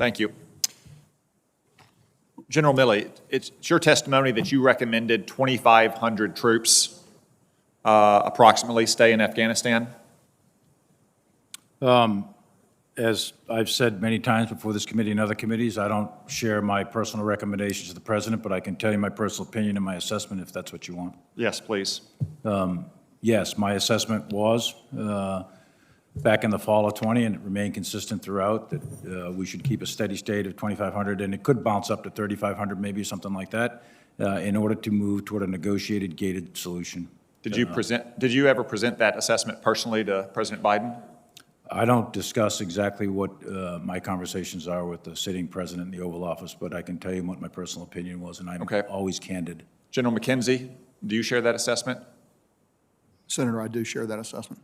Thank you. General Milley, it's your testimony that you recommended 2,500 troops approximately stay in Afghanistan? As I've said many times before this committee and other committees, I don't share my personal recommendations to the President, but I can tell you my personal opinion and my assessment if that's what you want. Yes, please. Yes, my assessment was back in the fall of 20, and it remained consistent throughout, that we should keep a steady state of 2,500, and it could bounce up to 3,500, maybe something like that, in order to move toward a negotiated, gated solution. Did you ever present that assessment personally to President Biden? I don't discuss exactly what my conversations are with the sitting president in the Oval Office, but I can tell you what my personal opinion was, and I'm always candid. General McKenzie, do you share that assessment? Senator, I do share that assessment.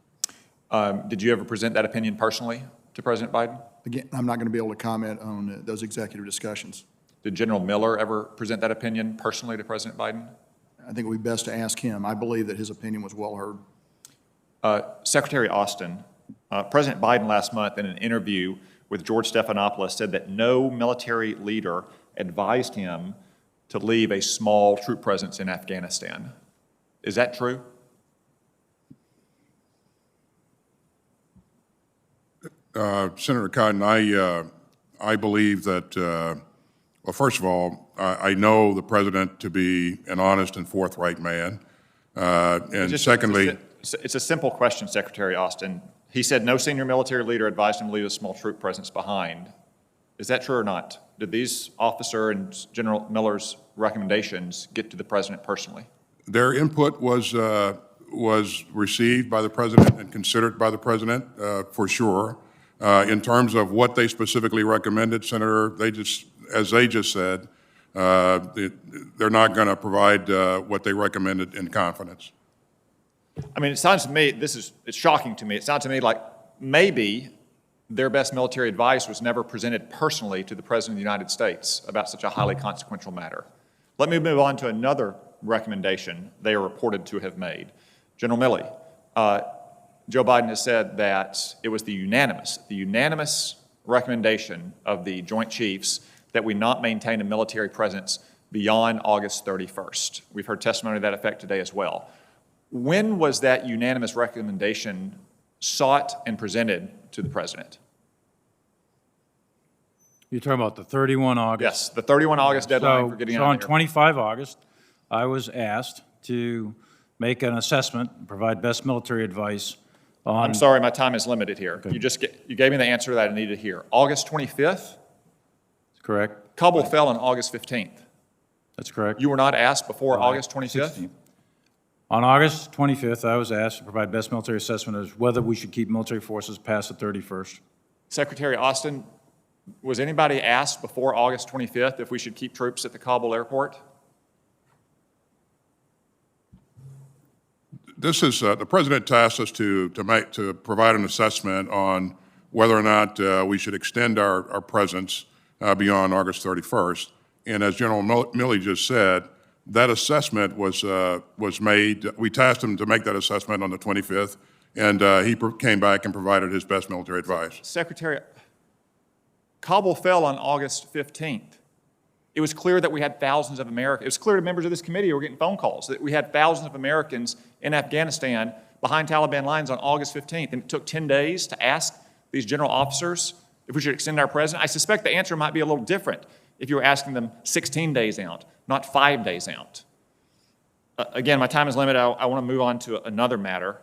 Did you ever present that opinion personally to President Biden? Again, I'm not going to be able to comment on those executive discussions. Did General Miller ever present that opinion personally to President Biden? I think it would be best to ask him. I believe that his opinion was well heard. Secretary Austin, President Biden last month in an interview with George Stephanopoulos said that no military leader advised him to leave a small troop presence in Afghanistan. Is that true? Senator Cotton, I believe that, well, first of all, I know the President to be an honest and forthright man. And secondly... It's a simple question, Secretary Austin. He said no senior military leader advised him to leave a small troop presence behind. Is that true or not? Did these officer and General Miller's recommendations get to the President personally? Their input was received by the President and considered by the President, for sure. In terms of what they specifically recommended, Senator, as they just said, they're not going to provide what they recommended in confidence. I mean, it sounds to me, it's shocking to me. It sounds to me like maybe their best military advice was never presented personally to the President of the United States about such a highly consequential matter. Let me move on to another recommendation they are reported to have made. General Milley, Joe Biden has said that it was the unanimous recommendation of the Joint Chiefs that we not maintain a military presence beyond August 31st. We've heard testimony to that effect today as well. When was that unanimous recommendation sought and presented to the President? You're talking about the 31 August? Yes, the 31 August deadline for getting out of on here. 25 August, I was asked to make an assessment and provide best military advice on... I'm sorry, my time is limited here. Okay. You gave me the answer that I needed to hear. August 25th? That's correct. Kabul fell on August 15th. That's correct. You were not asked before August 25th? 16th. On August 25th, I was asked to provide best military assessment as whether we should keep military forces past the 31st. Secretary Austin, was anybody asked before August 25th if we should keep troops at the Kabul airport? This is the President tasked us to provide an assessment on whether or not we should extend our presence beyond August 31st. And as General Milley just said, that assessment was made. We tasked him to make that assessment on the 25th, and he came back and provided his best military advice. Secretary, Kabul fell on August 15th. It was clear that we had thousands of Americans. It was clear to members of this committee who were getting phone calls that we had thousands of Americans in Afghanistan behind Taliban lines on August 15th. And it took 10 days to ask these general officers if we should extend our presence. I suspect the answer might be a little different if you were asking them 16 days out, not 5 days out. Again, my time is limited. I want to move on to another matter.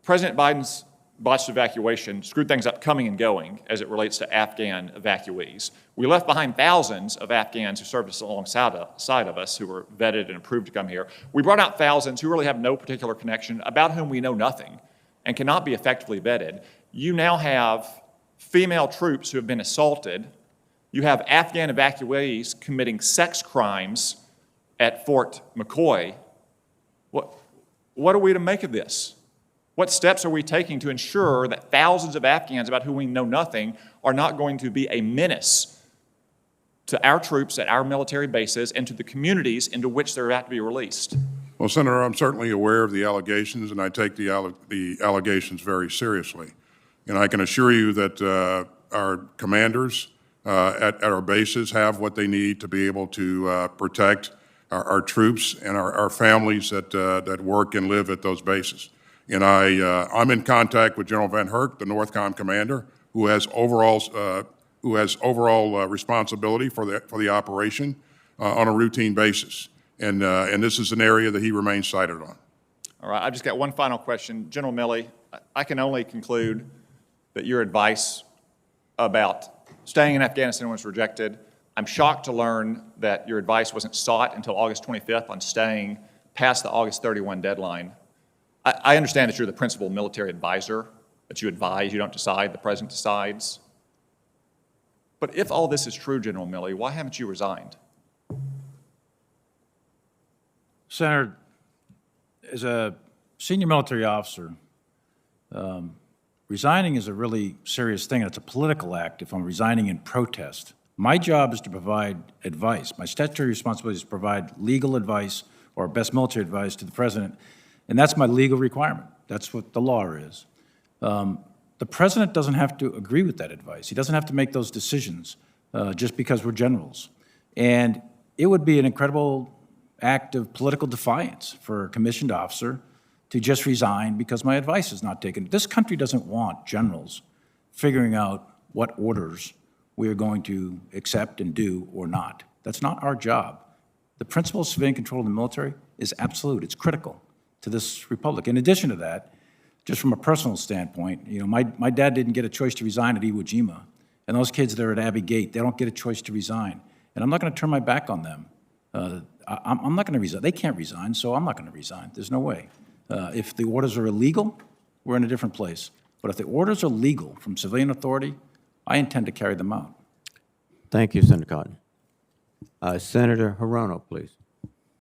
President Biden's botched evacuation screwed things up coming and going as it relates to Afghan evacuees. We left behind thousands of Afghans who served us alongside of us, who were vetted and approved to come here. We brought out thousands who really have no particular connection, about whom we know nothing and cannot be effectively vetted. You now have female troops who have been assaulted. You have Afghan evacuees committing sex crimes at Fort McCoy. What are we to make of this? What steps are we taking to ensure that thousands of Afghans about whom we know nothing are not going to be a menace to our troops at our military bases and to the communities into which they're about to be released? Well, Senator, I'm certainly aware of the allegations, and I take the allegations very seriously. And I can assure you that our commanders at our bases have what they need to be able to protect our troops and our families that work and live at those bases. And I'm in contact with General Van Herk, the NORTHCOM commander, who has overall responsibility for the operation on a routine basis. And this is an area that he remains sighted on. All right, I've just got one final question. General Milley, I can only conclude that your advice about staying in Afghanistan was rejected. I'm shocked to learn that your advice wasn't sought until August 25th on staying past the August 31 deadline. I understand that you're the principal military advisor, that you advise, you don't decide, the president decides. But if all this is true, General Milley, why haven't you resigned? Senator, as a senior military officer, resigning is a really serious thing, and it's a political act if I'm resigning in protest. My job is to provide advice. My statutory responsibility is to provide legal advice or best military advice to the president, and that's my legal requirement. That's what the law is. The president doesn't have to agree with that advice. He doesn't have to make those decisions just because we're generals. And it would be an incredible act of political defiance for a commissioned officer to just resign because my advice is not taken. This country doesn't want generals figuring out what orders we are going to accept and do or not. That's not our job. The principle of civilian control of the military is absolute. It's critical to this republic. In addition to that, just from a personal standpoint, you know, my dad didn't get a choice to resign at Iwo Jima, and those kids that are at Abbey Gate, they don't get a choice to resign. And I'm not going to turn my back on them. I'm not going to resign. They can't resign, so I'm not going to resign. There's no way. If the orders are illegal, we're in a different place. But if the orders are legal from civilian authority, I intend to carry them out. Thank you, Senator Cotton. Senator Hirono, please.